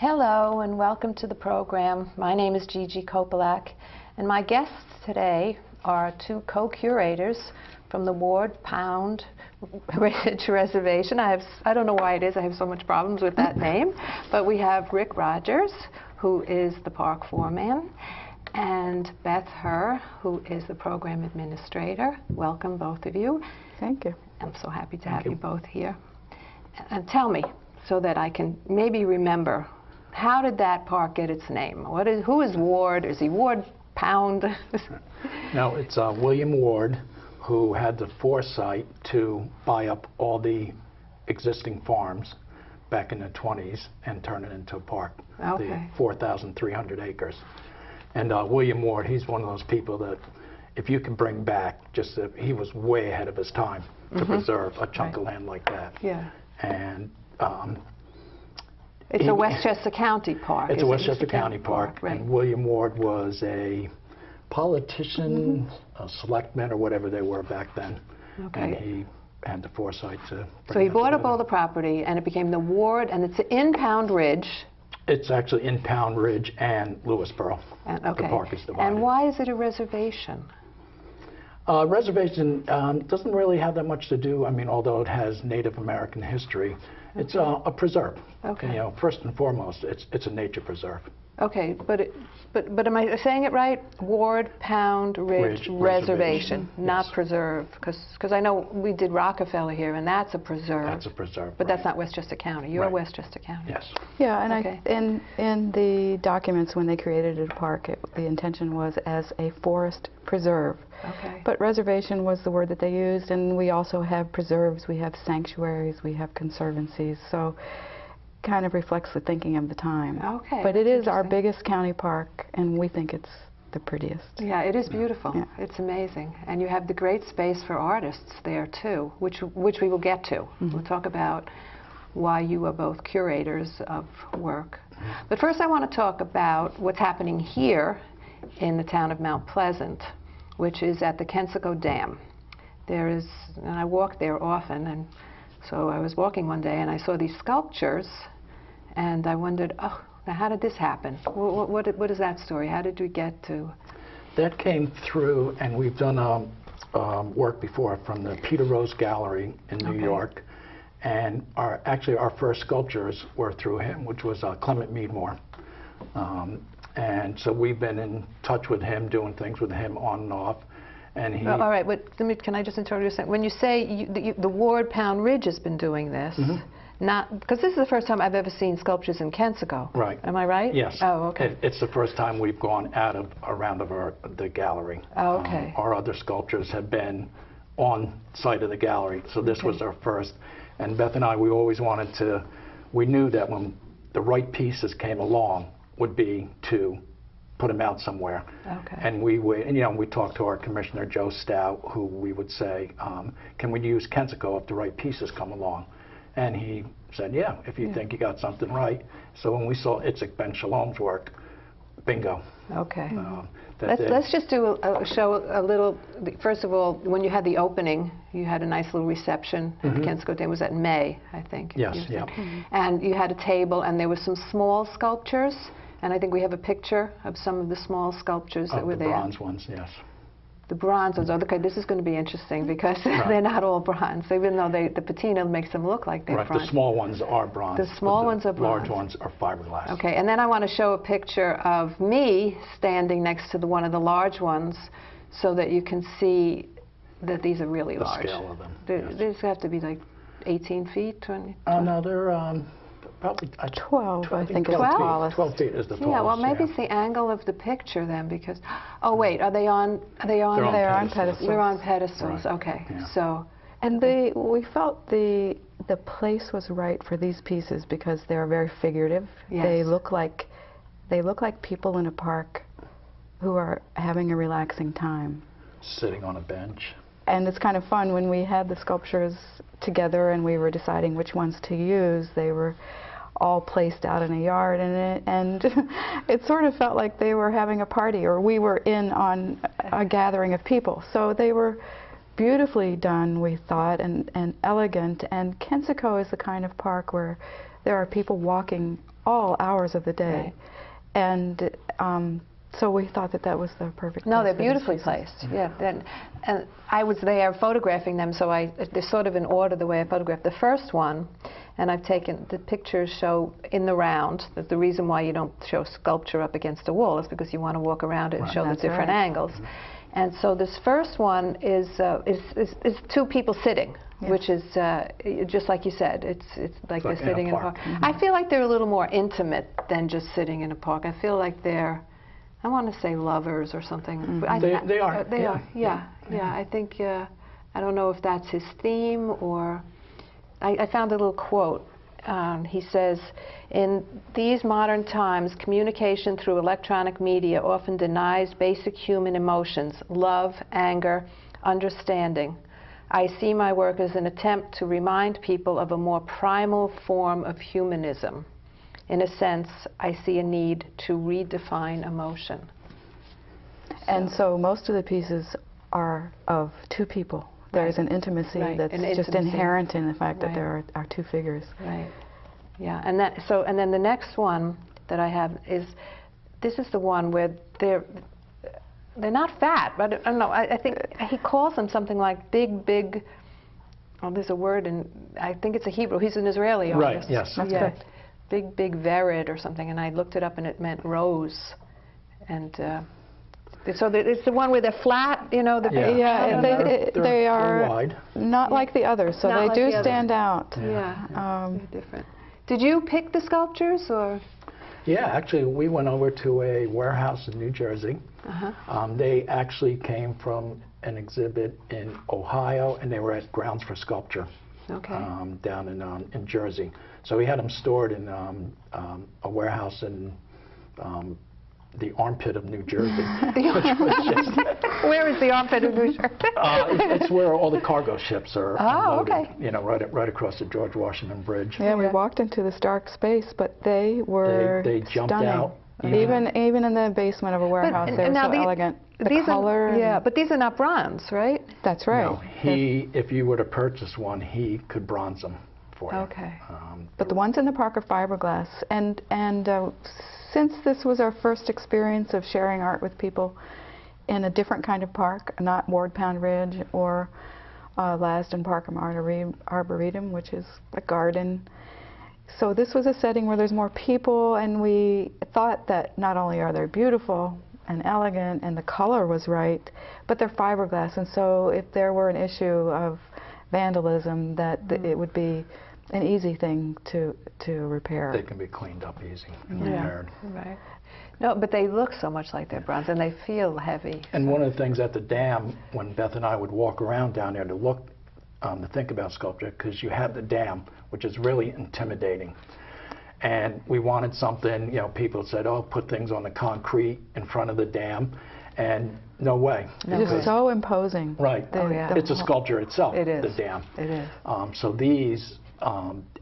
Hello and welcome to the program. My name is Gigi Kopelak, and my guests today are two co-curators from the Ward Pound Ridge Reservation. I don't know why it is I have so much problems with that name, but we have Rick Rogers, who is the park foreman, and Beth Herr, who is the program administrator. Welcome, both of you. Thank you. I'm so happy to have you both here. And tell me, so that I can maybe remember, how did that park get its name? Who is Ward? Is he Ward Pound? No, it's William Ward, who had the foresight to buy up all the existing farms back in the 20s and turn it into a park, the 4,300 acres. And William Ward, he's one of those people that if you can bring back, he was way ahead of his time to preserve a chunk of land like that. Yeah. And it's a Westchester County park. It's a Westchester County park, right. And William Ward was a politician, a selectman, or whatever they were back then. Okay. And he had the foresight to bring So he bought up all the property, and it became the Ward, and it's in Pound Ridge. It's actually in Pound Ridge and Lewisboro. And, The park is divided. And why is it a reservation? Reservation doesn't really have that much to do, I mean, although it has Native American history. It's a preserve. Okay. You know, first and foremost, it's a nature preserve. Okay, but am I saying it right? Ward Pound Ridge Reservation, not yes. preserve, because I know we did Rockefeller here, and that's a preserve. That's a preserve. But right. that's not Westchester County. You're Right. Westchester County. Yes. Yeah, and Okay. in the documents when they created a park, the intention was as a forest preserve. Okay. But reservation was the word that they used, and we also have preserves, we have sanctuaries, we have conservancies, so kind of reflects the thinking of the time. Okay. But it is our biggest county park, and we think it's the prettiest. Yeah, it is beautiful. Yeah. It's amazing. And you have the great space for artists there, too, which we will get to. We'll talk about why you are both curators of work. But first I want to talk about what's happening here in the town of Mount Pleasant, which is at the Kensico Dam. And I walk there often, and so I was walking one day and I saw these sculptures, and I wondered, oh, now how did this happen? What is that story? How did we get to? That came through, and we've done work before from the Peter Rose Gallery in New York, and actually our first sculptures were through him, which was Clement Meadmore. And so we've been in touch with him, doing things with him on and off. And he. Well, all right, but can I just interrupt you a second? When you say the Ward Pound Ridge has been doing this, because this is the first time I've ever seen sculptures in Kensico. Right. Am I right? Yes. Oh, okay. It's the first time we've gone around the gallery. Oh, okay. Our other sculptures have been on site of the gallery, so this was our first. And Beth and I, we always wanted to. We knew that when the right pieces came along, would be to put them out somewhere. Okay. And we talked to our commissioner, Joe Stout, who we would say, can we use Kensico if the right pieces come along? And he said, yeah, if you think you got something right. So when we saw Itzik Ben Shalom's work, bingo. Okay. Let's just show a little. First of all, when you had the opening, you had a nice little reception at the Kensico Dam. Was that in May, I think? Yes, yeah. And you had a table, and there were some small sculptures. And I think we have a picture of some of the small sculptures that were there. The bronze ones, yes. The bronze ones. Okay, this is going to be interesting because they're not all bronze, even though the patina makes them look like they're bronze. Right, the small ones are bronze. The small ones are bronze. Large ones are fiberglass. Okay, and then I want to show a picture of me standing next to one of the large ones so that you can see that these are really large. The scale of them. These have to be like 18 feet, 20? No, they're probably 12, I think, is the 12? tallest. 12 feet is the tallest. Yeah, well, maybe it's the angle of the picture then, because, oh wait, are they on? They're on pedestals. They're on pedestals. Right. Okay, Yeah. so. And we felt the place was right for these pieces because they're very figurative. Yes. They look like people in a park who are having a relaxing time. Sitting on a bench. And it's kind of fun when we had the sculptures together and we were deciding which ones to use. They were all placed out in a yard, and it sort of felt like they were having a party, or we were in on a gathering of people. So they were beautifully done, we thought, and elegant. And Kensico is the kind of park where there are people walking all hours of the day. Right. And so we thought that that was the perfect No, place they're for these beautifully pieces. placed. Yeah, and I was there photographing them, so they're sort of in order the way I photographed the first one, and I've taken the pictures show in the round. That the reason why you don't show sculpture up against a wall is because you want to walk around it and show the That's different right. angles. And so this first one is two people sitting. Yeah. Which is just like you said, it's like they're Like in a sitting in a park. park. I feel like they're a little more intimate than just sitting in a park. I feel like they're, I want to say lovers or something. But They are. They yeah. are. Yeah. I think I don't know if that's his theme or. I found a little quote. He says, "In these modern times, communication through electronic media often denies basic human emotions: love, anger, understanding. I see my work as an attempt to remind people of a more primal form of humanism. In a sense, I see a need to redefine emotion." And so most of the pieces are of two people. There's Right. an intimacy Right, that's an just intimacy. inherent in the fact that Right. there are two figures. Right. Yeah, and then the next one that I have is, this is the one where they're not fat, but I don't know. I think he calls them something like big. Oh, there's a word, and I think it's a Hebrew. He's an Israeli Right, artist. yes. That's Yeah. correct. Big vered or something, and I looked it up, and it meant rose. And so it's the one where they're flat, you know. Yeah. Yeah, They're they are wide. not like the others, so Not they like do the others. stand out. Yeah, Um, they're different. Did you pick the sculptures, or? Yeah, actually, we went over to a warehouse in New Jersey. They actually came from an exhibit in Ohio, and they were at Grounds for Sculpture Okay. down in Jersey. So we had them stored in a warehouse in the armpit of New Jersey. Where is the armpit of New Jersey? It's where all the cargo ships are Oh, unloaded, okay. you know, right across the George Washington Bridge. yeah, we Yeah. walked into this dark space, but they were They jumped stunning. out. Even in the basement of a warehouse, they were now so elegant. The these color. are, yeah, but these are not bronze, right? That's right. No, if you were to purchase one, he could bronze them for you. Okay. But the ones in the park are fiberglass, and since this was our first experience of sharing art with people in a different kind of park, not Ward Pound Ridge or Lasden Park Arboretum, which is a garden. So this was a setting where there's more people, and we thought that not only are they beautiful and elegant and the color was right, but they're fiberglass, and so if there were an issue of vandalism, that it would be an easy thing to repair. They can be cleaned up easy and Yeah. repaired. Right. No, but they look so much like they're bronze, and they feel heavy. And one of the things at the dam, when Beth and I would walk around down there to look, to think about sculpture, because you have the dam, which is really intimidating. And we wanted something, you know, people said, oh, put things on the concrete in front of the dam, and no way. It is so imposing. Right. The- Oh, yeah. the It's a whole- sculpture itself, It is. the dam. It is. So these,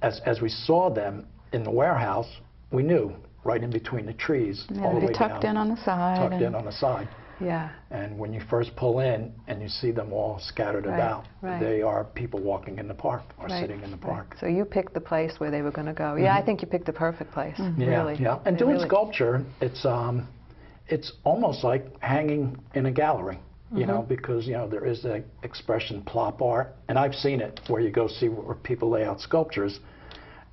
as we saw them in the warehouse, we knew right in between the trees, Yeah, all the they way tucked down, in on the side. tucked and in on the side. Yeah. And when you first pull in and you see them all scattered Right, about, right. they are people walking in the park or Right, sitting in the park. So you picked the place where they were going to go. Yeah, I think you picked the perfect place. Yeah, Really. yeah. And They doing really- sculpture, it's almost like hanging in a gallery, you know, because, you know, there is the expression plop art, and I've seen it where you go see where people lay out sculptures,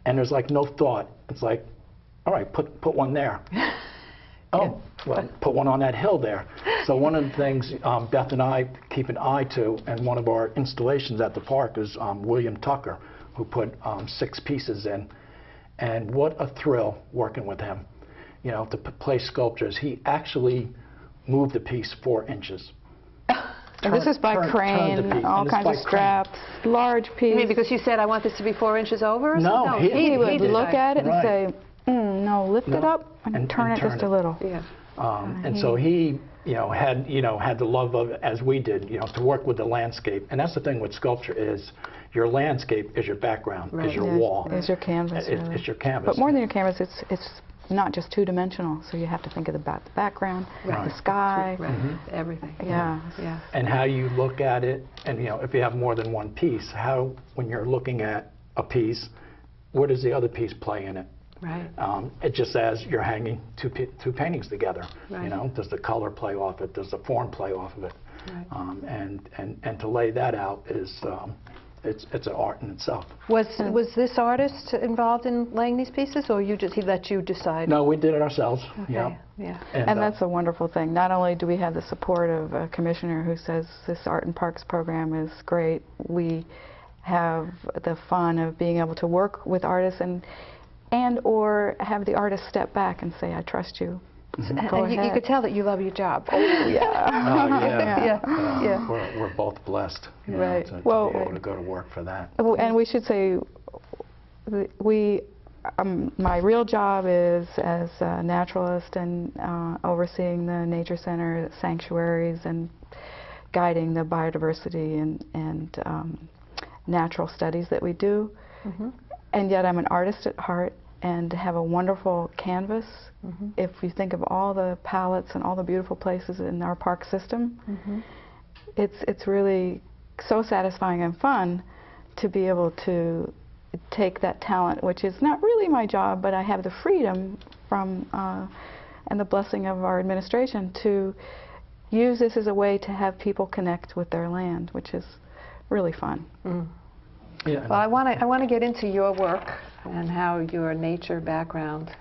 and there's like no thought. It's like, all right, put one there. Oh, well, put one on that hill there. So one of the things Beth and I keep an eye to, and one of our installations at the park is William Tucker, who put 6 pieces in. And what a thrill working with him, you know, to place sculptures. He actually moved the piece 4 inches. And this is by turned the crane, piece, all and it's kinds by of crane. straps, large piece. You mean because you said I want this to be 4 inches over? Or No, something? he would did. look at it and Right. say, no, lift it No, up and turn it just a little. Yeah. And so he, had the love of it, as we did, to work with the landscape. And that's the thing with sculpture is your landscape is your background, Right. is your Yeah, wall. Is your canvas, really. It's your canvas. But more than your canvas, it's not just two-dimensional, so you have to think about the background, Right. the sky. Right. Everything. Yeah. Yeah. And how you look at it, and if you have more than one piece, how, when you're looking at a piece, where does the other piece play in it? Right. It just as you're hanging two paintings together. Right. Does the color play off it? Does the form play off of it? Right. And to lay that out is it's an art in itself. Was this artist involved in laying these pieces, or he let you decide? No, we did it ourselves. Okay. Yeah. Yeah. And that's a wonderful thing. Not only do we have the support of a commissioner who says this Art and Parks program is great, we have the fun of being able to work with artists and or have the artist step back and say, I trust you. Go And you ahead. could tell that you love your job. Yeah. Oh, yeah. Yeah. We're both blessed, Right. to Well, be able to go to work for that. And we should say, my real job is as a naturalist and overseeing the nature center, sanctuaries, and guiding the biodiversity and natural studies that we do. And yet I'm an artist at heart and have a wonderful canvas. If you think of all the palettes and all the beautiful places in our park system, it's really so satisfying and fun to be able to take that talent, which is not really my job, but I have the freedom from and the blessing of our administration to use this as a way to have people connect with their land, which is really fun. Yeah. Well, I want to get into your work and how your nature background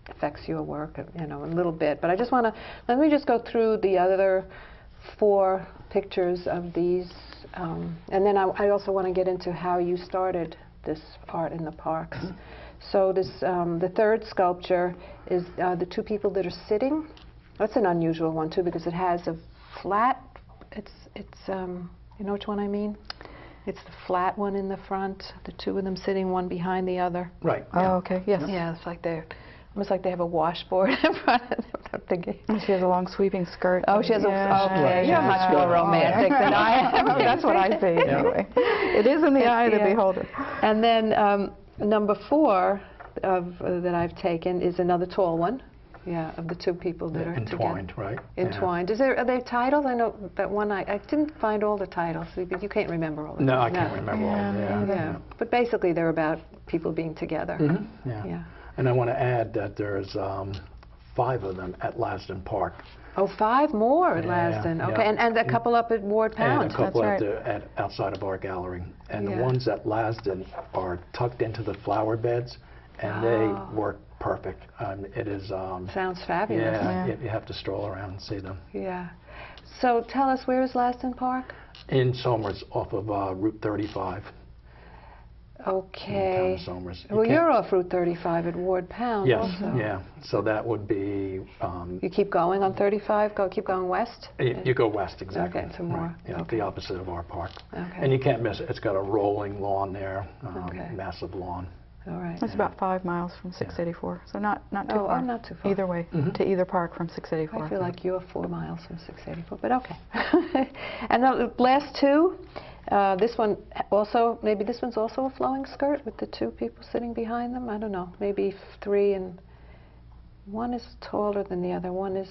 affects your work, a little bit. But I just want to let me just go through the other 4 pictures of these, and then I also want to get into how you started this art in the parks. So this the third sculpture is the 2 people that are sitting. That's an unusual one too, because it has a flat. It's you know which one I mean? It's the flat one in the front, the 2 of them sitting one behind the other. Right. Oh, okay, yes. Yeah, it's like they're almost like they have a washboard in front of them. I'm thinking. She has a long sweeping skirt. Oh, she has yeah. okay. Right. You're Yeah. much more romantic than I am. That's what I see, anyway. It is in the eye of the beholder. And then number 4 that I've taken is another tall one. Yeah, of the 2 people that are entwined, together. right? Entwined. Are they titled? I know that one. I didn't find all the titles. You can't remember all of them. No, I can't remember all of them. Yeah. But basically, they're about people being together. Yeah. Yeah. And I want to add that there's 5 of them at Lasden Park. Oh, 5 more at Yeah, Lasden. yeah. Okay, and a couple up at Ward Pound. And a couple That's outside of our gallery. And Yeah. the ones at Lasden are tucked into the flower beds, and they work perfect. It is... Sounds fabulous. Yeah, you have to stroll around and see them. Yeah. So tell us, where is Lasden Park? In Somers, off of Route 35. Okay. In the town of Somers. Well, you're off Route 35 at Ward Pound Yes, also. yeah. So that would be... You keep going on 35? Keep going west? You go west, exactly. Okay, some more. Right, yeah, Okay. the opposite of our park. Okay. And you can't miss it. It's got a rolling lawn there, Okay. massive lawn. All right. It's about 5 miles from 684, so not too far. not too far. Either way, to either park from 684. I feel like you're 4 miles from 684, but okay. And the last 2, this one also, maybe this one's also a flowing skirt with the 2 people sitting behind them. I don't know. Maybe 3, and one is taller than the other. One is,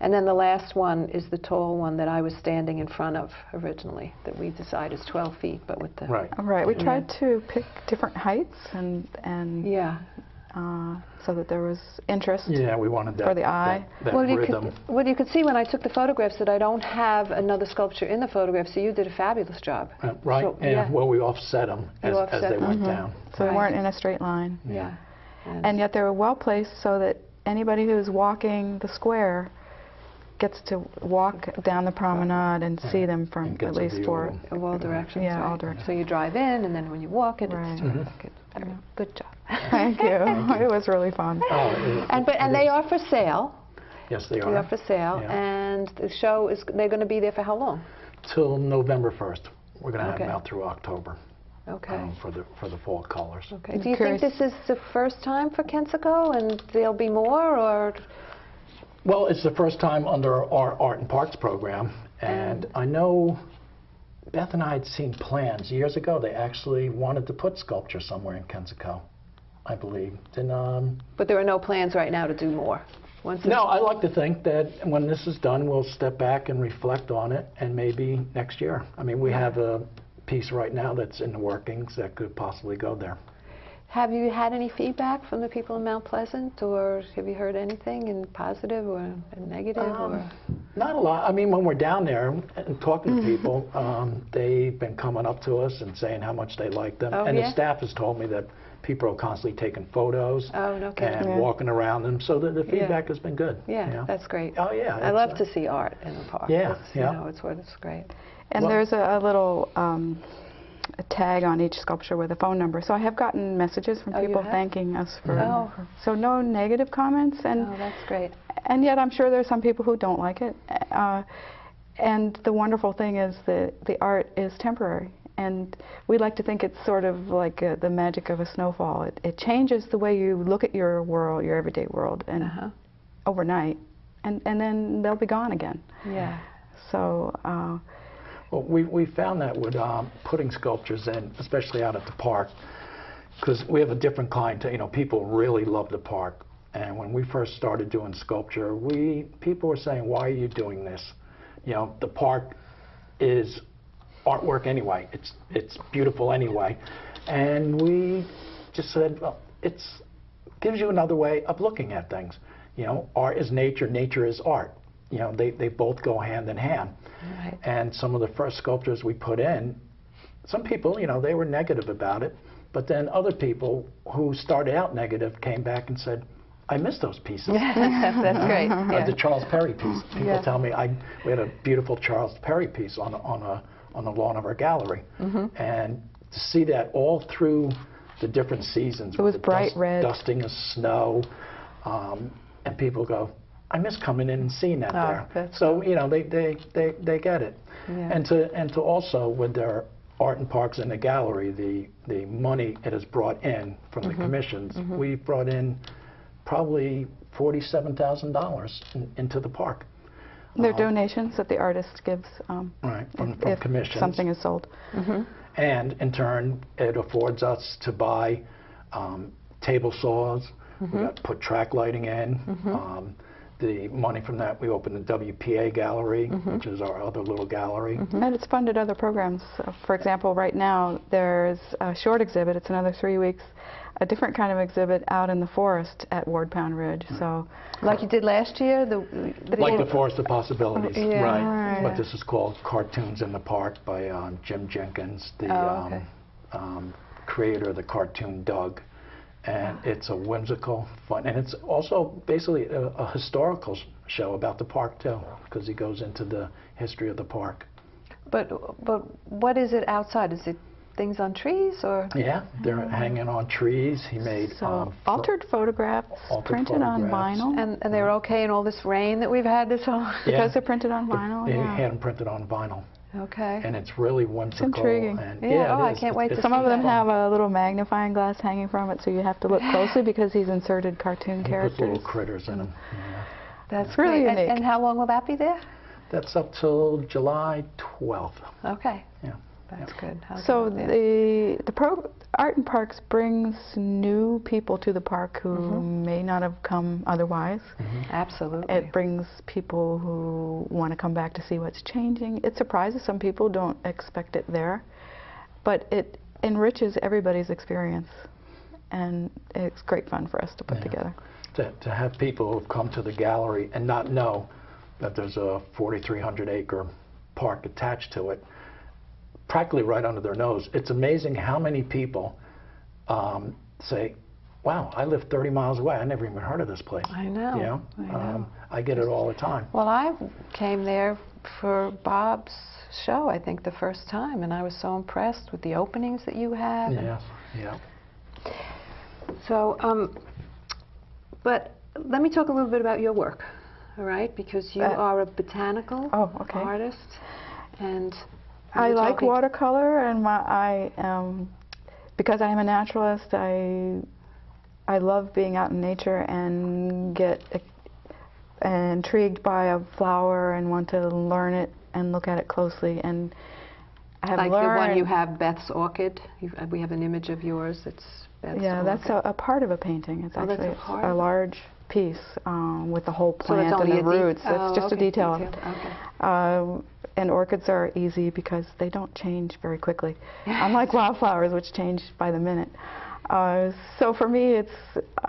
and then the last one is the tall one that I was standing in front of originally, that we decided is 12 feet, but with the... Right. Right, we Yeah. tried to pick different heights and Yeah. so that there was interest. Yeah, we wanted that, For the eye. that Well, rhythm. you could see when I took the photographs that I don't have another sculpture in the photograph, so you did a fabulous job. Right, So, yeah, yeah. well, we offset them You as offset they them. went down. So we Right. weren't in a straight line. Yeah. And yet they were well placed so that anybody who's walking the square gets to walk down the promenade and see them from And gets at a least view for... of them. Of all directions. Yeah, right? all directions. So you drive in, and then when you walk in, Right. it's terrific. Very good job. Thank you. It was really fun. Oh, And they are for sale. Yes, they They are are. for sale, Yeah. and the show is. They're going to be there for how long? Till November 1st. We're going to have Okay. them out through October Okay. for the fall colors. Okay. I'm Do you think curious. this is the first time for Kensico, and there'll be more, or? Well, it's the first time under our Art and Parks program, and I know Beth and I had seen plans years ago. They actually wanted to put sculpture somewhere in Kensico. I believe. And, But there are no plans right now to do more? Once no, I like to think that when this is done, we'll step back and reflect on it, and maybe next year. I mean, we have a piece right now that's in the workings that could possibly go there. Have you had any feedback from the people in Mount Pleasant, or have you heard anything in positive or in negative? Or? Not a lot. I mean, when we're down there and talking to people, they've been coming up to us and saying how much they like them. Oh, and yeah? the staff has told me that people are constantly taking photos No kidding. and walking around them, so the feedback has been good. Yeah, you know? that's great. Oh, yeah. I love to see art in the park. Yeah, It's, yeah. You know, it's great. And Well- there's a little a tag on each sculpture with a phone number. So I have gotten messages from Oh, you people have? thanking us for. Oh. So no negative comments, and Oh, that's great. and yet I'm sure there's some people who don't like it. And the wonderful thing is that the art is temporary, and we like to think it's sort of like the magic of a snowfall. It changes the way you look at your world, your everyday world, and overnight, and then they'll be gone again. Yeah. So. Well, we found that with putting sculptures in, especially out at the park, because we have a different clientele. You know, people really love the park. And when we first started doing sculpture, people were saying, "Why are you doing this? You know, the park is artwork anyway. It's beautiful anyway." And we just said, "Well, it gives you another way of looking at things. You know, art is nature. Nature is art. You know, they both go hand in hand." Right. And some of the first sculptures we put in, some people, you know, they were negative about it, but then other people who started out negative came back and said, "I miss those pieces." That's great. Yeah. The Charles Perry piece. People tell me we had a beautiful Charles Perry piece on the lawn of our gallery, and to see that all through the different seasons. It was with the bright red. dusting of snow, and people go, "I miss coming in and seeing that there." that's So you know they get it, Yeah. and to also with their art and parks in the gallery, the money it has brought in from the commissions, we brought in probably $47,000 into the park. They're donations that the artist gives Right, from if commissions. something is sold. And in turn, it affords us to buy table saws. We got put track lighting in. The money from that, we opened the WPA gallery, which is our other little gallery. And it's funded other programs. For example, right now there's a short exhibit. It's another 3 weeks. A different kind of exhibit out in the forest at Ward Pound Ridge. So, Like you did last year? Like the Forest of Possibilities, Yeah. right. Right. But this is called Cartoons in the Park by Jim Jenkins, the okay. creator of the cartoon Doug. And it's a whimsical, fun, and it's also basically a historical show about the park too, because he goes into the history of the park. But what is it outside? Is it things on trees or? Yeah, they're hanging on trees. He made so altered photographs altered printed on photographs. vinyl. And they're okay in all this rain that we've had this whole? Because they're printed on vinyl. They Yeah. had them printed on vinyl, Okay. and it's really whimsical. intriguing. And Yeah, it I is. can't wait to Some of them fun. have a little magnifying glass hanging from it, so you have to look closely because he's inserted cartoon He puts little characters. critters in them. Yeah. That's really great. unique. And how long will that be there? That's up till July 12th. Okay. Yeah. That's good. How's So that there? Art in Parks brings new people to the park who may not have come otherwise. Absolutely. It brings people who want to come back to see what's changing. It surprises some people, don't expect it there, but it enriches everybody's experience, and it's great fun for us to put together. To have people who've come to the gallery and not know that there's a 4,300-acre park attached to it, practically right under their nose. It's amazing how many people say, "Wow, I live 30 miles away. I never even heard of this place." I know. You know? I know. I get it all the time. Well, I came there for Bob's show, I think, the first time, and I was so impressed with the openings that you have. Yes, yeah. So, but let me talk a little bit about your work, all right? Because you are a botanical artist, and I like watercolor, and because I am a naturalist, I love being out in nature and get intrigued by a flower and want to learn it and look at it closely. And I have like learned. the one you have, Beth's orchid. We have an image of yours. It's Beth's Yeah, orchid. that's a part of a painting. It's Oh, that's actually a part a of it. large piece with the whole So that's plant and only the a roots. It's just a okay, detail. Okay. And orchids are easy because they don't change very quickly, unlike wildflowers, which change by the minute. So for me, it's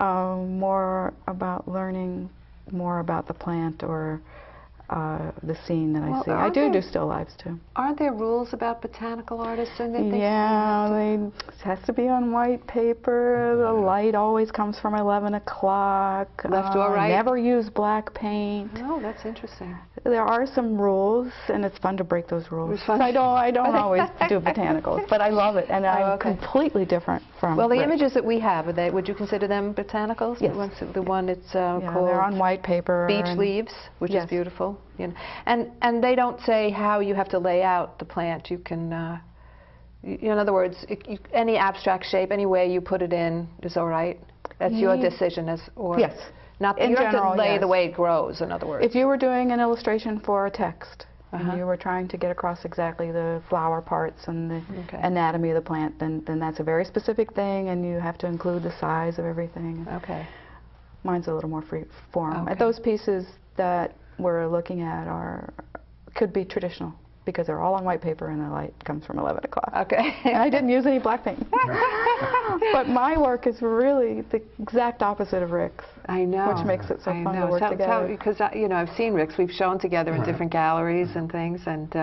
more about learning more about the plant or the scene that I see. I do still lives too. Aren't there rules about botanical artists? And that It has to be on white paper. The light always comes from 11 o'clock. Left or right? Never use black paint. Oh, that's interesting. There are some rules, and it's fun to break those rules. It's fun. I don't always do botanicals, but I love it, and I'm okay. completely different from. Well, the Rick. images that we have, would you consider them botanicals? Yes. The one it's Yeah, called they're on white paper. Beach and Leaves, which Yes. is beautiful. You know. And they don't say how you have to lay out the plant. You can, in other words, any abstract shape, any way you put it in is all right. That's your decision, Yes. Not In you don't have general, to lay yes. the way it grows. In other words. If you were doing an illustration for a text, and you were trying to get across exactly the flower parts and the anatomy of the plant, then that's a very specific thing, and you have to include the size of everything. Okay. Mine's a little more free form. Okay. And those pieces that we're looking at could be traditional because they're all on white paper and the light comes from 11 o'clock. Okay. And I didn't use any black paint. But my work is really the exact opposite of Rick's. I know. Which makes it so I fun know. to work together. Because I've seen Rick's. We've shown together in different galleries and things, and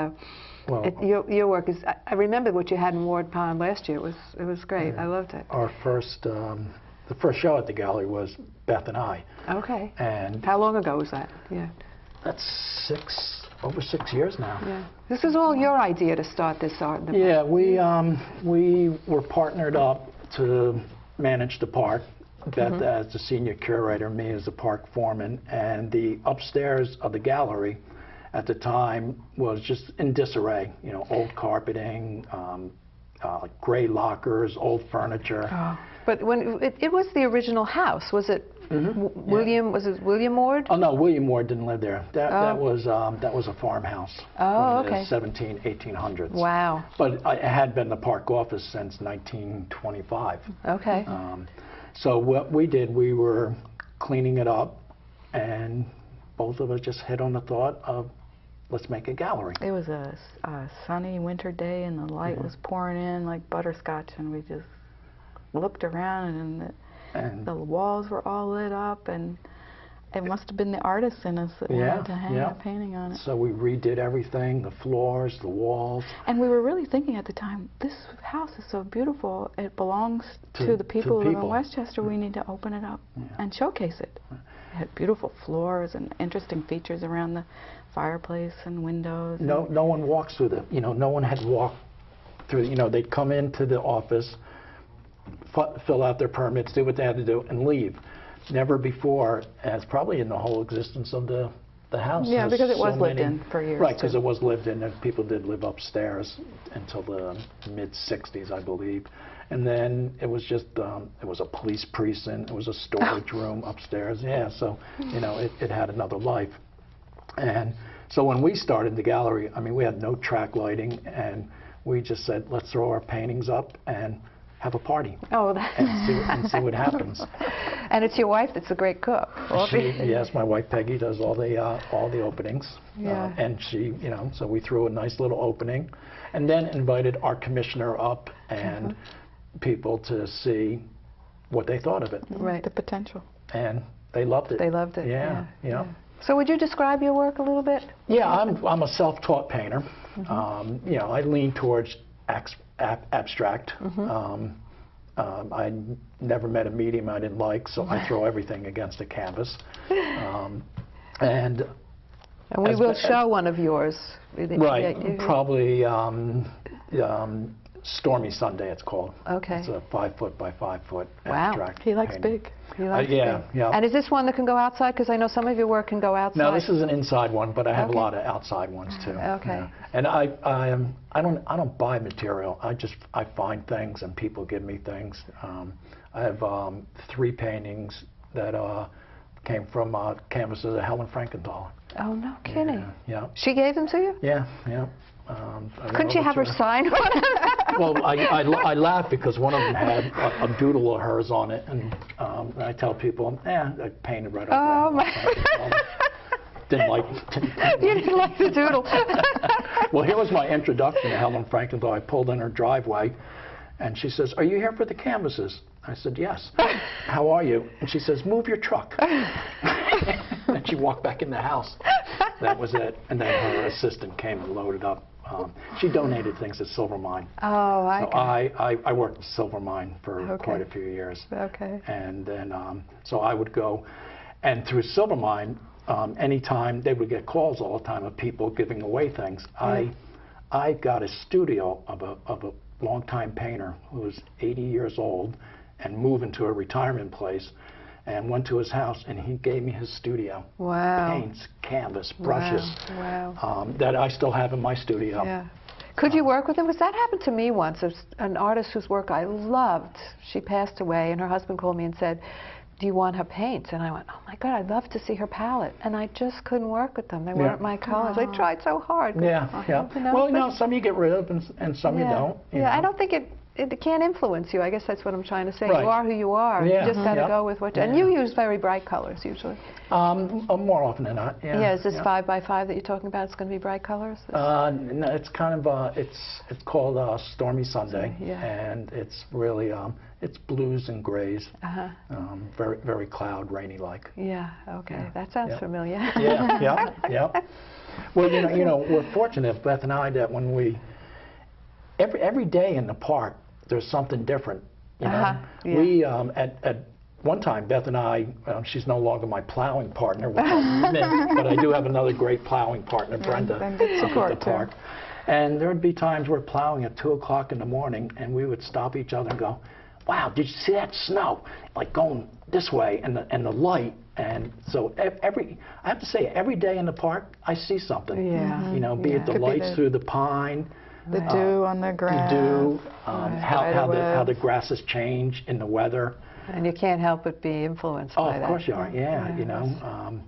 your work is. I remember what you had in Ward Pound last year. It was great. I loved it. Our first, the first show at the gallery was Beth and I. Okay. And how long ago was that? Yeah. That's over 6 years now. Yeah. This is all your idea to start this art. Yeah, we were partnered up to manage the park. Beth as the senior curator, me as the park foreman, and the upstairs of the gallery at the time was just in disarray. You know, old carpeting, gray lockers, old furniture. Oh. But when it was the original house, was it? William was it William Ward? Oh no, William Ward didn't live there. That was a farmhouse from the 1800s. Wow. But it had been the park office since 1925. Okay. So what we did, we were cleaning it up, and both of us just hit on the thought of, let's make a gallery. It was a sunny winter day, and the light was pouring in like butterscotch, and we just looked around, and the walls were all lit up, and it must have been the artist in us that wanted to hang a painting on it. So we redid everything, the floors, the walls. And we were really thinking at the time, this house is so beautiful, it belongs to the people who live in Westchester, we need to open it up and showcase it. It had beautiful floors and interesting features around the fireplace and windows. No one walks through no one had walked through, they'd come into the office, fill out their permits, do what they had to do, and leave. Never before, as probably in the whole existence of the house. Yeah, because it was lived in for years. Right, because it was lived in, and people did live upstairs until the mid-60s, I believe. And then it was just, it was a police precinct, it was a storage room upstairs. Yeah, so, it had another life. And so when we started the gallery, I mean, we had no track lighting, and we just said, let's throw our paintings up and have a party. Oh, and see what happens. And it's your wife that's a great cook. Yes, my wife Peggy does all the openings. Yeah. And she, so we threw a nice little opening, and then invited our commissioner up and people to see what they thought of it. Right. The potential. And they loved it. They loved it. Yeah. So would you describe your work a little bit? Yeah, I'm a self-taught painter. I lean towards abstract. I never met a medium I didn't like, so I throw everything against a canvas. And we will show one of yours. Right, probably Stormy Sunday it's called. Okay. It's a 5 foot by 5 foot Wow. abstract He likes painting. big. He likes big. Yeah. And is this one that can go outside? Because I know some of your work can go outside. No, this is an inside one, but I have a lot of outside ones too. Okay. Yeah. And I don't buy material. I find things and people give me things. I have 3 paintings that came from canvases of Helen Frankenthaler. Oh, no kidding. Yeah. She gave them to you? Yeah. Couldn't you have her sign on it? Well, I laugh because one of them had a doodle of hers on it, and I tell people, I painted right up. Oh my! Didn't like. You didn't like the doodle. Well, here was my introduction to Helen Franklin. Though I pulled in her driveway, and she says, "Are you here for the canvases?" I said, "Yes." "How are you?" And she says, "Move your truck." And she walked back in the house. That was it. And then her assistant came and loaded up. She donated things at Silver Mine. Oh, I worked at Silver Mine for quite a few years. Okay. And then, so I would go, and through Silver Mine, anytime they would get calls all the time of people giving away things. I got a studio of a longtime painter who was 80 years old and moved into a retirement place, and went to his house, and he gave me his studio. Wow. Paints, canvas, brushes. Wow. That I still have in my studio. Yeah. Could you work with him? Because that happened to me once. There's an artist whose work I loved. She passed away, and her husband called me and said, "Do you want her paints?" And I went, "Oh my God, I'd love to see her palette." And I just couldn't work with them. They weren't my colors. I tried so hard. Yeah, yeah. Well, some you get rid of, and some you don't. You know. I don't think it can't influence you. I guess that's what I'm trying to say. Right. You are who you are. Yeah. You just got to go with what. And you use very bright colors usually. More often than not. Yeah. Yeah. Is this 5x5 that you're talking about? It's going to be bright colors. No, it's kind of it's called Stormy Sunday, Yeah. and it's really it's blues and grays. Very very cloud rainy like. Yeah. Okay. That sounds familiar. Yeah. Well, you know, we're fortunate, Beth and I, that when we every day in the park there's something different. You know, we at one time, Beth and I, she's no longer my plowing partner, but I do have another great plowing partner, Brenda, up at the park. And there would be times we're plowing at 2 o'clock in the morning, and we would stop each other and go, "Wow, did you see that snow? Like going this way, and the light." And so I have to say, every day in the park, I see something. Yeah. You know, be it the lights through the pine, the dew on the grass, the dew, how the grasses change in the weather. And you can't help but be influenced by that. Oh, of course you are. Yeah, you know,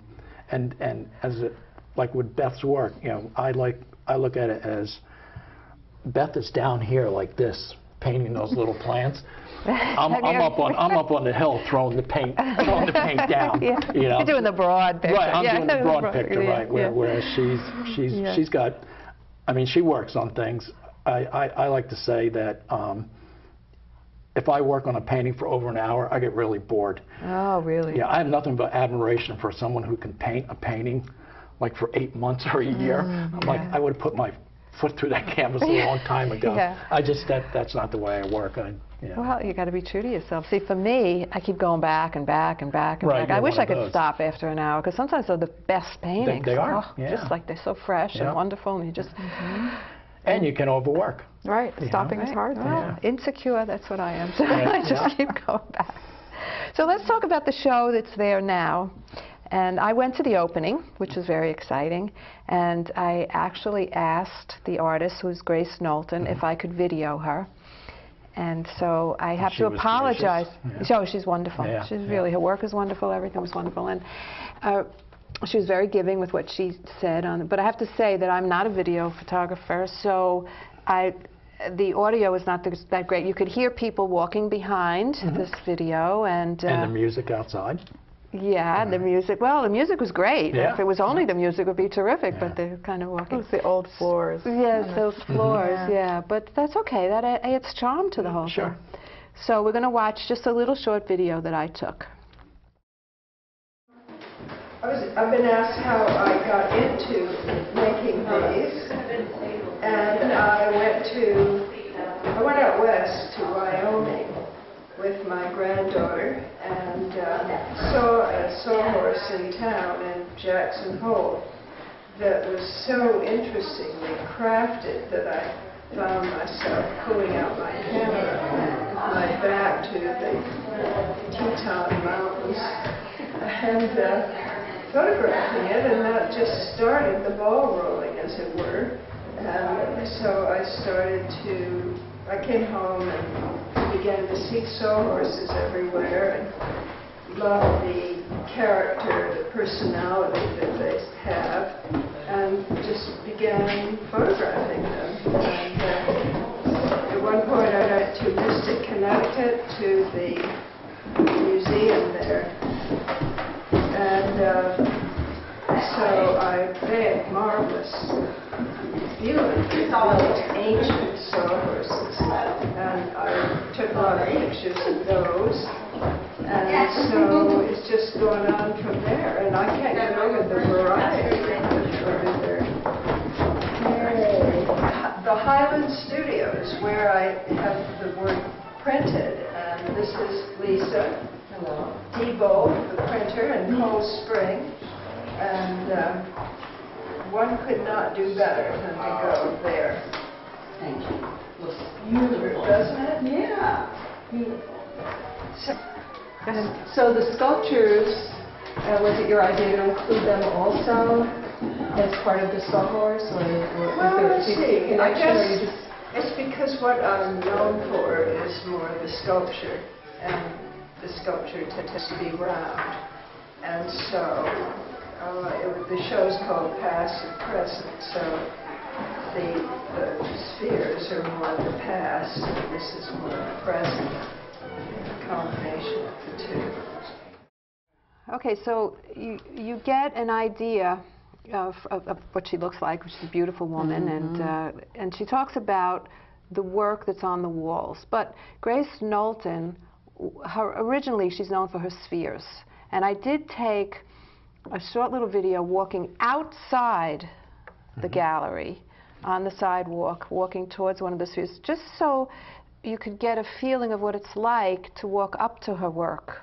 and as like with Beth's work, you know, I look at it as Beth is down here like this, painting those little plants. I'm up on the hill throwing the paint down. Yeah. You know, you're doing the broad picture. Right, I'm doing the broad picture, yeah, right? Whereas she's got, I mean, she works on things. I like to say that if I work on a painting for over an hour, I get really bored. Oh, really? Yeah, I have nothing but admiration for someone who can paint a painting like for 8 months or a year. I'm like, I would have put my foot through that canvas a long time ago. I just, that's not the way I work. Well, you got to be true to yourself. See, for me, I keep going back and back and back and back. I wish I could stop after an hour, because sometimes they're the best paintings. They are. Just like they're so fresh and wonderful, and you just. And you can overwork. Right. Stopping is hard. Insecure, that's what I am. So I just keep going back. So let's talk about the show that's there now. And I went to the opening, which was very exciting, and I actually asked the artist, who's Grace Knowlton, if I could video her. And so I have to apologize. Oh, she's wonderful. She's really, her work is wonderful, everything was wonderful. And she was very giving with what she said on it. But I have to say that I'm not a video photographer, so the audio is not that great. You could hear people walking behind this video, and the music outside. Yeah, the music. Well, the music was great. If it was only the music, it would be terrific. But they're kind of walking. It was the old floors. Yes, those floors. Yeah, but that's okay. That adds charm to the whole thing. So we're going to watch just a little short video that I took. I've been asked how I got into making these, and I went out west to Wyoming with my granddaughter, and saw a sawhorse in town in Jackson Hole that was so interestingly crafted that I found myself pulling out my camera with my back to the Teton Mountains and photographing it, and that just started the ball rolling, as it were. And so I came home and began to see sawhorses everywhere, and loved the character, the personality that they have. And and just began photographing them. And at one point I went to Mystic, Connecticut, to the museum there. And they had marvelous, beautifully built ancient sawhorses. And I took a lot of pictures of those. And so it's just gone on from there. And I can't get over the variety of there. The Highland Studios, where I have the word printed. And this is Lisa. Hello. Debo, the printer, and Cole Spring. And one could not do better than to go there. Thank you. Looks beautiful. Doesn't it? Yeah. Beautiful. So, So the sculptures, was it your idea to include them also as part of the sawhorse, or well, is let's there a see. I connection, or you guess just... it's because what I'm known for is more the sculpture, and the sculpture tends to be round. And so the show's called Past and Present, so the spheres are more of the past, and this is more of the present, a combination of the two. Okay, so you get an idea of what she looks like, which is a beautiful woman, and she talks about the work that's on the walls. But Grace Knowlton, originally she's known for her spheres, and I did take a short little video walking outside the gallery on the sidewalk, walking towards one of the spheres, just so you could get a feeling of what it's like to walk up to her work.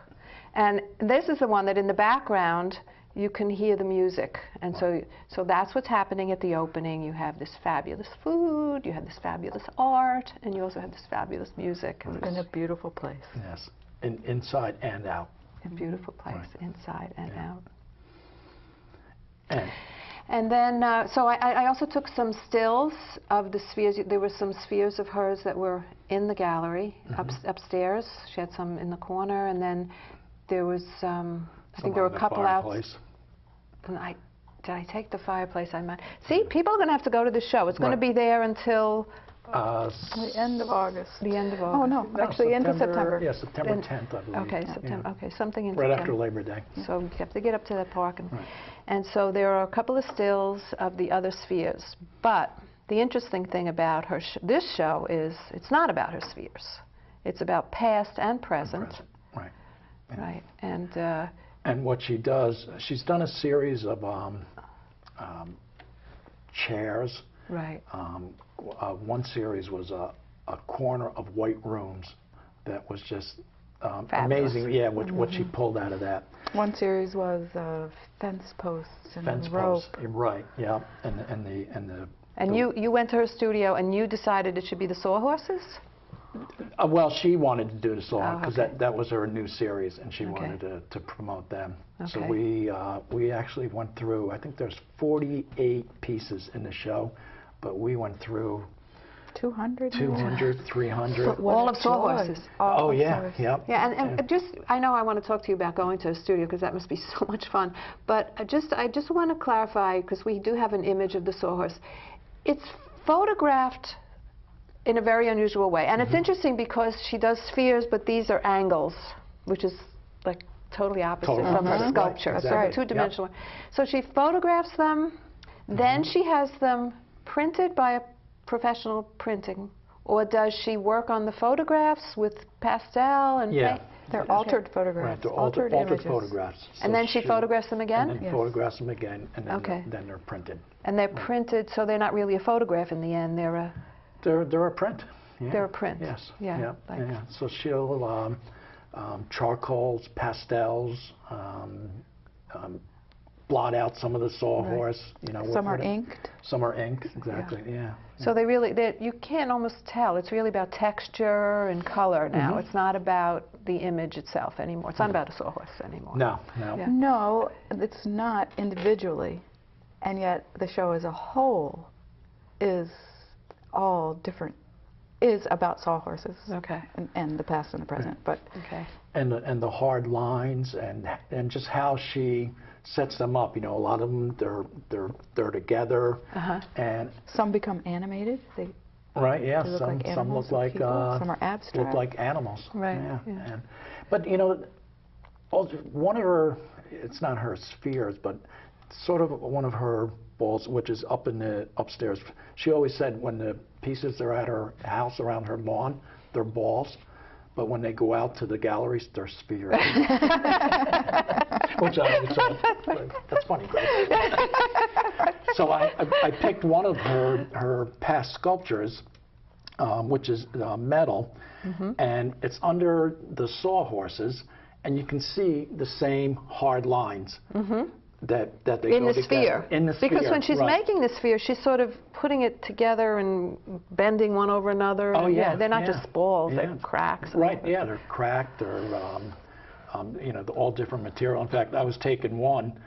And this is the one that in the background you can hear the music. And so that's what's happening at the opening. You have this fabulous food, you have this fabulous art, and you also have this fabulous music. It's in a beautiful place. Yes, inside and out. A beautiful place, Right. inside and out. And And then, so I also took some stills of the spheres. There were some spheres of hers that were in the gallery, upstairs. She had some in the corner, and then there was, I think there were a couple out. Did I take the fireplace? I might. See, people are going to have to go to the show. It's going to be there until The end of August. the end of August. Oh, no, actually into September. Yeah, September 10th, I believe. Okay, September. Okay, something in Right September. after Labor Day. So you have to get up to that park. And so there are a couple of stills of the other spheres. But the interesting thing about her this show is it's not about her spheres. It's about past and present. Right. Right. And what she does, she's done a series of chairs. Right. One series was a corner of white rooms that was just amazing. Yeah, what she pulled out of that. One series was fence posts and Fence rope. posts, right? Yeah, and you went to her studio and you decided it should be the sawhorses? well, she wanted to do the song because okay. that was her new series, and she wanted to promote them. Okay. So we actually went through. I think there's 48 pieces in the show, but we went through 200, 300. All of sawhorses. Oh yeah, yeah. Yeah, and just I know I want to talk to you about going to a studio because that must be so much fun. But I just want to clarify because we do have an image of the sawhorse. It's photographed in a very unusual way, and it's interesting because she does spheres, but these are angles, which is like totally opposite from her sculpture. Right, So exactly. two-dimensional. So she photographs them, then she has them printed by a professional printing, or does she work on the photographs with pastel and paint? They're altered photographs. Right, they're altered altered images. photographs. And then she photographs them again? And then photographs them again, and then, then they're printed. And they're printed, so they're not really a photograph in the end. They're a They're a print. Yeah. They're a print. Yes. Yeah. Like So she'll charcoals, pastels, blot out some of the sawhorse. You know, Some are inked. Some are inked. Exactly. Yeah. So they really, you can't almost tell. It's really about texture and color now. It's not about the image itself anymore. It's not about a sawhorse anymore. No. Yeah. No, it's not individually, and yet the show as a whole is all different is about sawhorses. Okay. And the past and the present, but Okay. And the hard lines and just how she sets them up. You know, a lot of them they're together. Uh-huh. And some become animated. They right, yeah. look Some like animals look like some are abstract. look like animals. Right, Yeah. yeah. And, but you know, one of her, it's not her spheres, but sort of one of her balls, which is up in the upstairs. She always said when the pieces are at her house around her lawn, they're balls, but when they go out to the galleries, they're spheres. That's funny, Grace. So I picked one of her past sculptures, which is metal, and it's under the sawhorses, and you can see the same hard lines. That they In go the together. sphere. In the sphere. Because when she's right. making the sphere, she's sort of putting it together and bending one over another. Oh, and, yeah, they're not yeah. just balls, Yeah. they're cracks. Right, yeah, they're cracked, they're, you know, all different material. In fact, I was taking one,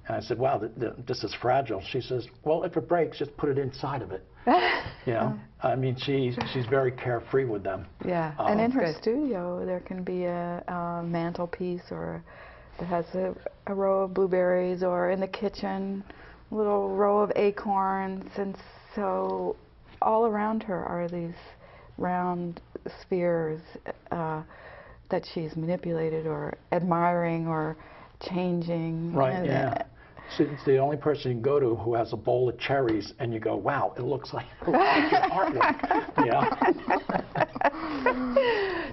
and I said, wow, this is fragile. She says, well, if it breaks, just put it inside of it. You know, I mean, she's very carefree with them. Yeah. And in her good. studio, there can be a mantelpiece or that has a row of blueberries, or in the kitchen, a little row of acorns. And so all around her are these round spheres that she's manipulated or admiring or changing. Right, And, yeah. She's the only person you can go to who has a bowl of cherries, and you go, wow, it looks like your artwork. Yeah.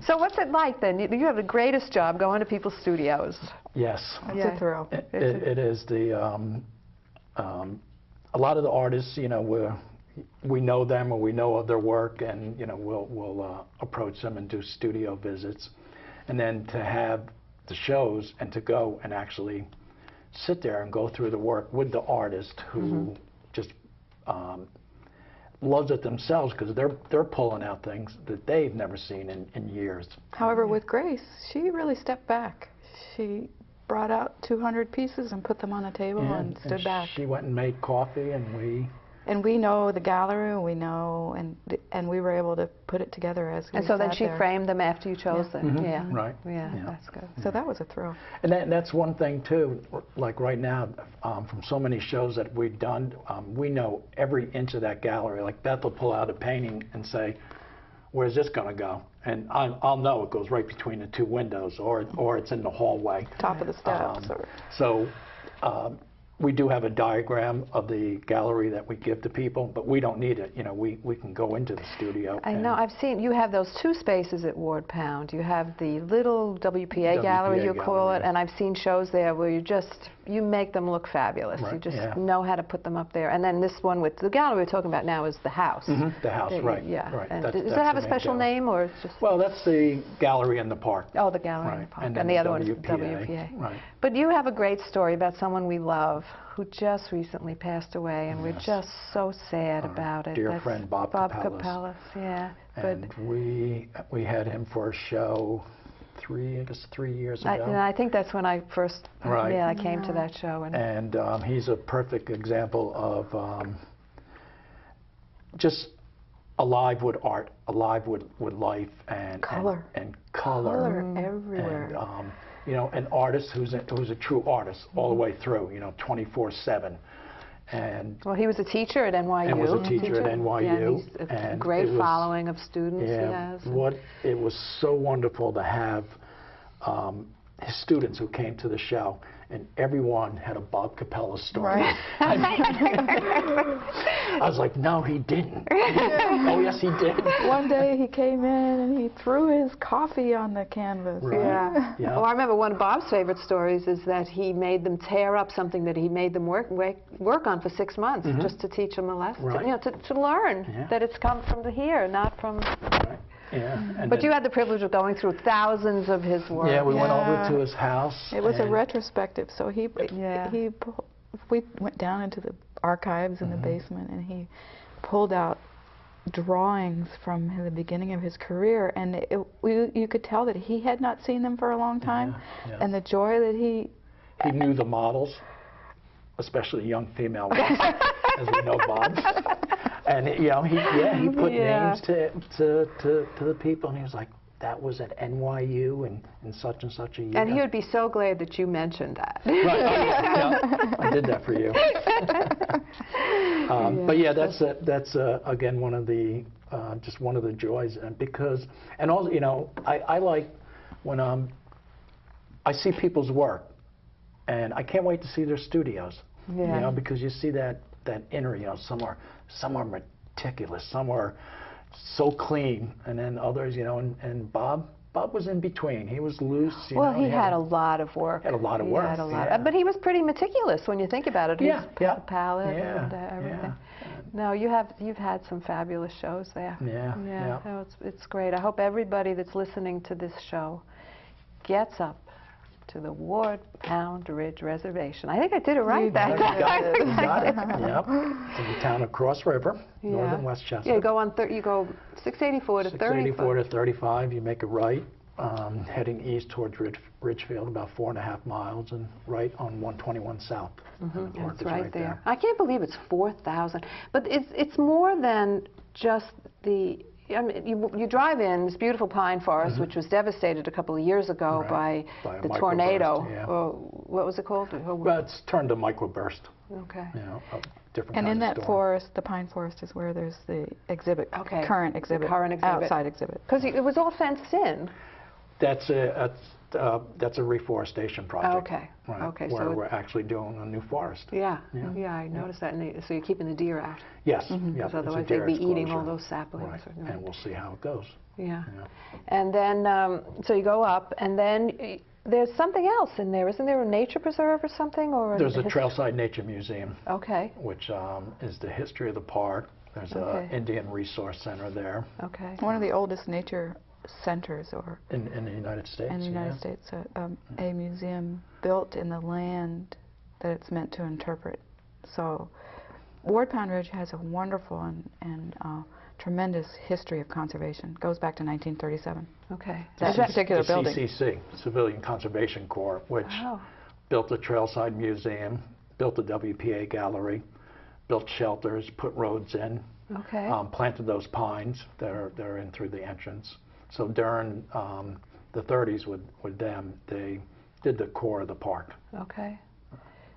So what's it like then? You have the greatest job going to people's studios. Yes. It's a thrill. It is the, a lot of the artists, you know, we know them or we know of their work, and, you know, we'll approach them and do studio visits. And then to have the shows and to go and actually sit there and go through the work with the artist who just loves it themselves, because they're pulling out things that they've never seen in years. However, with Grace, she really stepped back. She brought out 200 pieces and put them on the table and stood back. She went and made coffee, and we know the gallery, we know, and we were able to put it together as we And so then sat she there. framed them after you chose them. Yeah. Right. Yeah, Yeah. that's good. So that was a thrill. And that's one thing too, like right now, from so many shows that we've done, we know every inch of that gallery. Like Beth will pull out a painting and say, where's this going to go? And I'll know it goes right between the two windows, or it's in the hallway. Top of the steps. So we do have a diagram of the gallery that we give to people, but we don't need it. You know, we can go into the studio. I know, I've seen, you have those two spaces at Ward Pound. You have the little WPA gallery, you call it, and I've seen shows there where you make them look fabulous. Right, You just yeah. know how to put them up there. And then this one with the gallery we're talking about now is the house. The house, right. Yeah. Right. And That's does that have the a main special gallery. name, or it's just... Well, that's the gallery in the park. Oh, the gallery in Right. the park. And And, then the the other one's WPA. WPA. Right. But you have a great story about someone we love who just recently passed away, and we're Yes. just so sad Our about it. dear That's friend Bob Capellas. Yeah. And we had him for a show 3 years ago. And I think that's when I first, Right. yeah, I came to that show. And he's a perfect example of just alive with art, alive with life and Color. and color. Everywhere. And you know, an artist who's a true artist all the way through. You know, 24/7. And Well, he was a teacher at NYU. And was a teacher at NYU, Yeah, and he's a and great it was- following of students he has. It was so wonderful to have his students who came to the show, and everyone had a Bob Capellas story. Right. I was like, no, he didn't. Oh, yes, he did. One day he came in and he threw his coffee on the canvas. Right. Yeah. Yeah. Well, I remember one of Bob's favorite stories is that he made them tear up something that he made them work on for 6 months just to teach them a lesson. Right. You know, to learn Yeah. that it's come from here, not from... Right. Yeah. And But then- you had the privilege of going through thousands of his work. Yeah, we went over Yeah. to his house. It was a and- retrospective, so we went down into the archives in the Mm-hmm. basement, and he pulled out drawings from the beginning of his career, and you could tell that he had not seen them for a long time, yeah. and the joy that he knew the models, especially young female ones, as we know Bob. And you know, he put Yeah. names to the people, and he was like, that was at NYU in such and such a year. And he would be so glad that you mentioned that. Right. Oh, yeah. I did that for you. But yeah, that's again one of the just one of the joys, and because and also you know I like when I see people's work, and I can't wait to see their studios. Yeah. You know, because you see that inner, you know, some are meticulous, some are so clean, and then others, you know, and Bob was in between. He was loose. You Well, know, he had a lot of work. Had a lot of work. He had a lot, yeah. but he was pretty meticulous when you think about it. Yeah, His yeah. palette Yeah, and everything. yeah. No, you've had some fabulous shows there. Yeah, Yeah. yeah. No, it's great. I hope everybody that's listening to this show gets up to the Ward Pound Ridge Reservation. I think I did it right that You time. got it. You got it. Yep. It's in the town of Cross River, northern Westchester. Yeah, you go on. You go 684 to 684 to 35. You make a right, heading east towards Ridgefield, about 4.5 miles, and right on 121 South. And the park It's is right there. I can't believe it's 4,000. But it's more than just the. I mean, you drive in this beautiful pine forest, which was devastated a couple of years ago Right. by a the microburst, tornado. yeah. Or what was it called? Well, it's turned to microburst. Okay. You know, a different And kind in of that storm. forest, the pine forest is where there's the exhibit, Okay. current exhibit, outside exhibit. Because it was all fenced in. That's a reforestation project. Okay. Right, Okay. where So we're actually doing a new forest. yeah. Yeah. Yeah. I noticed that. So you're keeping the deer out. Yes. Yeah, Because it's a otherwise they'd be deer eating all exclosure. those saplings. Right. And we'll see how it goes. Yeah. Yeah. And then, so you go up, and then there's something else in there. Isn't there a nature preserve or something? Or There's a Trailside Nature Museum, Okay. which is the history of the park. There's Okay. an Indian Resource Center there Okay. One of the oldest nature centers or in the United States. in the United yeah. States, a museum built in the land that it's meant to interpret. So Ward Pound Ridge has a wonderful and tremendous history of conservation. Goes back to 1937. Okay. That particular the building. CCC, Civilian Conservation Corps, which Oh. built the Trailside Museum, built the WPA Gallery, built shelters, put roads in, Okay. planted those pines that are in through the entrance. So during the 30s with them, they did the core of the park. Okay.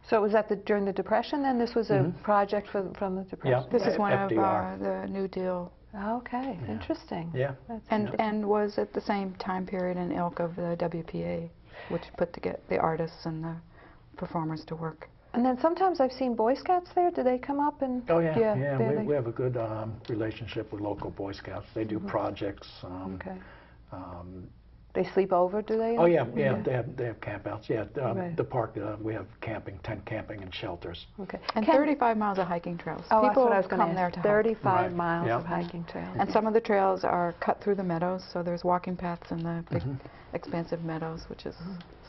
So was that during the Depression then? This was a project from the Depression? Yeah. This is one of FDR. the New Deal, Okay. Yeah. Interesting. Yeah. That's and was at the same time period and ilk of the WPA, which put together the artists and the performers to work. And then sometimes I've seen Boy Scouts there. Do they come up and? Oh yeah, there we have a good relationship with local Boy Scouts. They do projects. Okay. Um, They sleep over, do they? oh yeah, they have campouts. Yeah, Right. the park we have camping, tent camping, and shelters. Okay. And Can- 35 miles of hiking trails. Oh, that's People what I was going come to there ask. to hike. 35 Right. miles Yeah. of hiking trails. And some of the trails are cut through the meadows, so there's walking paths in the big, expansive meadows, which is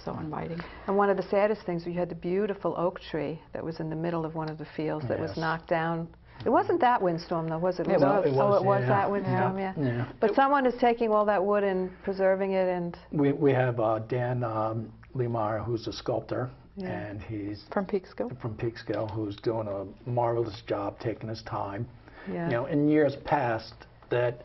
so inviting. And one of the saddest things, we had the beautiful oak tree that was in the middle of one of the fields that was Yes. knocked down. It wasn't that windstorm, though, was it? It was. Oh, it was yeah. that windstorm, yeah. Yeah. But someone is taking all that wood and preserving it, and We have Dan Lemeyer, who's a sculptor, Yeah. and he's From Peekskill. from Peekskill, who's doing a marvelous job, taking his time. yeah. You know, in years past, that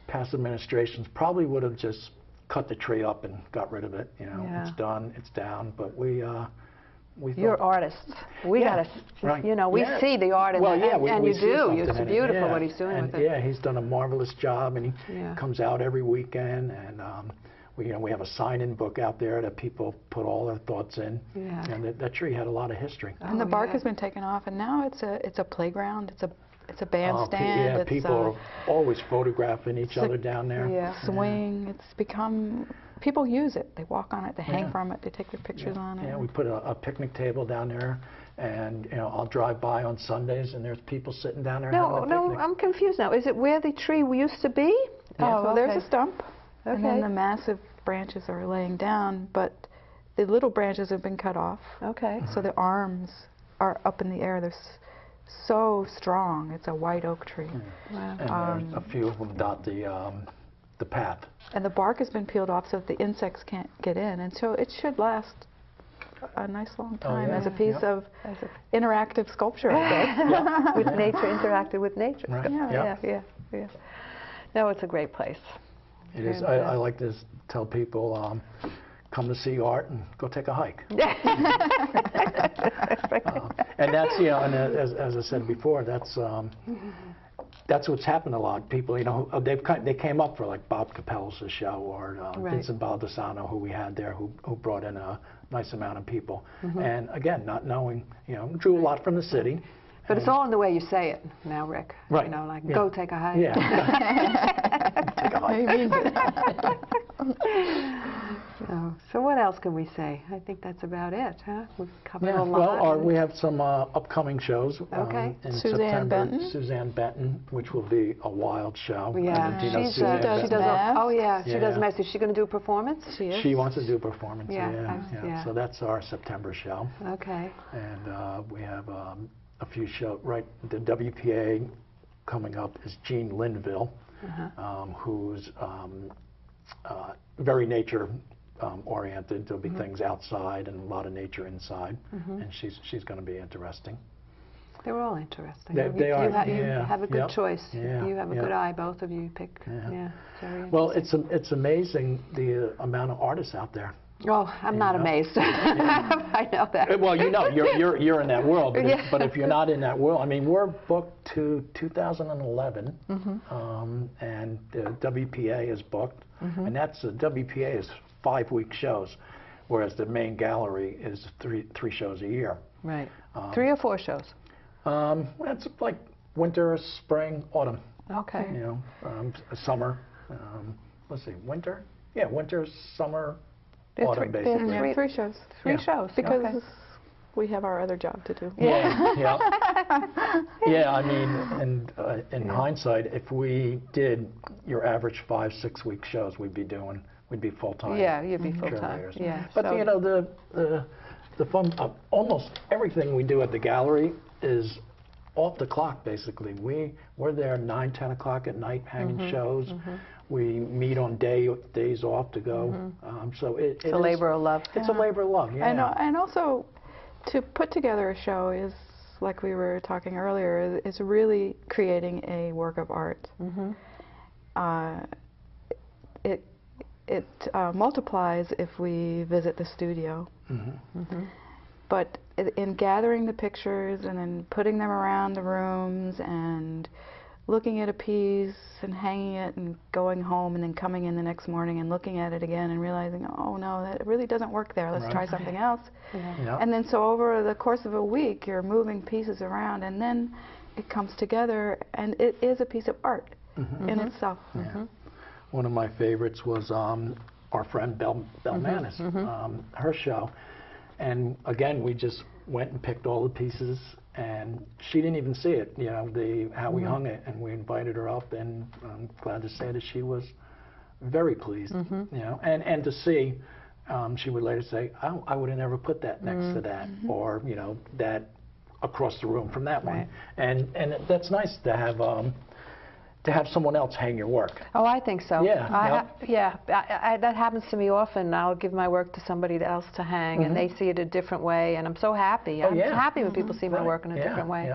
past administrations probably would have just cut the tree up and got rid of it. You know, Yeah. it's done, it's down. But we You're thought, artists. We Yeah, gotta, right. you know, we Yeah. see the art in well, that, yeah, we, and we you see do. something It's in it, beautiful yeah. what he's doing And with it. yeah, he's done a marvelous job, and he Yeah. comes out every weekend, and we have a sign-in book out there that people put all their thoughts in. Yeah. And that tree had a lot of history. And the Oh, bark yeah. has been taken off, and now it's a playground. It's a Oh, bandstand. yeah, it's people a are always photographing each Sick- other down there. Yeah. swing. It's become, people use it. They walk on it. They hang Yeah. from it. They take their pictures on it. Yeah, we put a picnic table down there, and I'll drive by on Sundays, and there's people sitting down there No, having a no, picnic. I'm confused now. Is it where the tree used to be? Oh, well, there's okay. a stump, and then Okay. the massive branches are laying down, but the little branches have been cut off, Okay. so the arms are up in the air. They're so strong. It's a white oak tree. Wow. And there's a few of them dot the path. And the bark has been peeled off so that the insects can't get in, and so it should last a nice long time yeah. as a piece Yeah. of interactive sculpture, I guess. Yeah. With nature, interacted with nature. Right. Yeah. Yeah. No, it's a great place. It is. And, I like to tell people, come to see art and go take a hike. And that's, you know, and as I said before, that's what's happened a lot. People, you know, they came up for like Bob Capel's show or Right. Vincent Baldessano, who we had there, who brought in a nice amount of people. And again, not knowing, you know, drew a lot from the city. But it's all in the way you say it now, Rick. Right. You know, like, Yeah. go take a hike. Yeah. Take a hike. He means it. So what else can we say? I think that's about it, huh? We've covered Yeah, a lot. well, we have some upcoming shows Okay. in Suzanne September. Benton. Suzanne Benton, which will be a wild show. Yeah, Do you know She's, Suzanne does she Benton? does. math. Oh yeah, she does Yeah. math. Is she going to do a performance? She is. She wants to do a performance. Yeah, yeah. So that's our September show, Okay. and we have a few shows. Right, the WPA coming up is Jean Linville, who's very nature oriented. There'll be things outside and a lot of nature inside, and she's going to be interesting. They're all interesting. They are, You yeah, have a good yep, choice. yeah, You have a yeah. good eye, both of you pick. Yeah. Yeah. Very Well, interesting. it's amazing the amount of artists out there. Oh, I'm not know. amazed. I know that. Well, you know, you're in that world, but, Yeah. but if you're not in that world, I mean, we're booked to 2011, and the WPA is booked, and that's the WPA is 5-week shows, whereas the main gallery is three shows a year. Right. 3 or 4 shows. It's like winter, spring, autumn. Okay. You know, summer. Let's see, winter. Yeah, winter, summer, autumn, basically. Yeah, 3 shows. 3 Yeah. shows. Because okay. we have our other job to do. Yeah, yeah. Yeah, I mean, and in hindsight, if we did your average 5-6 week shows, we'd be full time. Yeah, you'd be full time. curators. Yeah. But so- you know, the fun, almost everything we do at the gallery is off the clock. Basically, we're there 9, 10 o'clock at night hanging shows. We meet on days off to go. So it's a labor of love. It's a labor of love. Yeah. And also, to put together a show is, like we were talking earlier, is really creating a work of art. It multiplies if we visit the studio. But in gathering the pictures and then putting them around the rooms and looking at a piece and hanging it and going home and then coming in the next morning and looking at it again and realizing, oh no, that really doesn't work there, let's try something else. Yeah. And then so over the course of a week you're moving pieces around and then it comes together and it is a piece of art in itself. Yeah. One of my favorites was our friend Belle Manis, her show. And again, we just went and picked all the pieces, and she didn't even see it, you know, how we hung it, and we invited her up, and I'm glad to say that she was very pleased, you know, and to see, she would later say, oh, I would have never put that next to that, or, you know, that across the room from that one. And that's nice to have someone else hang your work. Oh, I think so. Yeah, That happens to me often. I'll give my work to somebody else to hang, and they see it a different way, and I'm so happy. I'm happy when people see my work in a different way.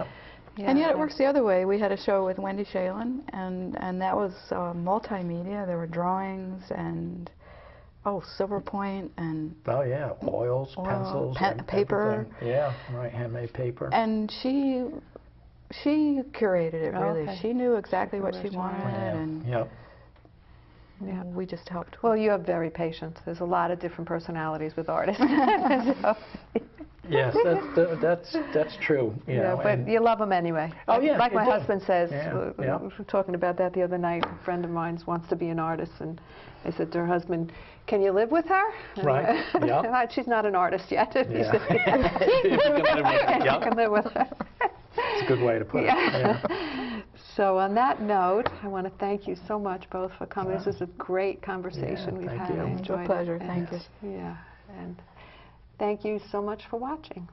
Yeah. And yet it works the other way. We had a show with Wendy Shalin, and that was multimedia. There were drawings and silver point and Oils, pencils, paper. everything. Yeah, right, handmade paper. And she curated it really. Okay. She knew exactly what she wanted, and we just helped. Well, you have very patient. There's a lot of different personalities with artists. Yes, that's true. You know, but you love them anyway. Oh, yeah, Like my you do. husband says. Yeah, We were talking about that the other night. A friend of mine wants to be an artist, and I said to her husband, "Can you live with her?" Right, yeah. She's not an artist yet. He Yeah. said, You can live with her, "You yeah. can live with her." It's a good way to put it. Yeah. So on that note, I want to thank you so much both for coming. This is a great conversation we've thank had. you. I It's enjoyed a pleasure. it. Thank you. Yeah, and thank you so much for watching.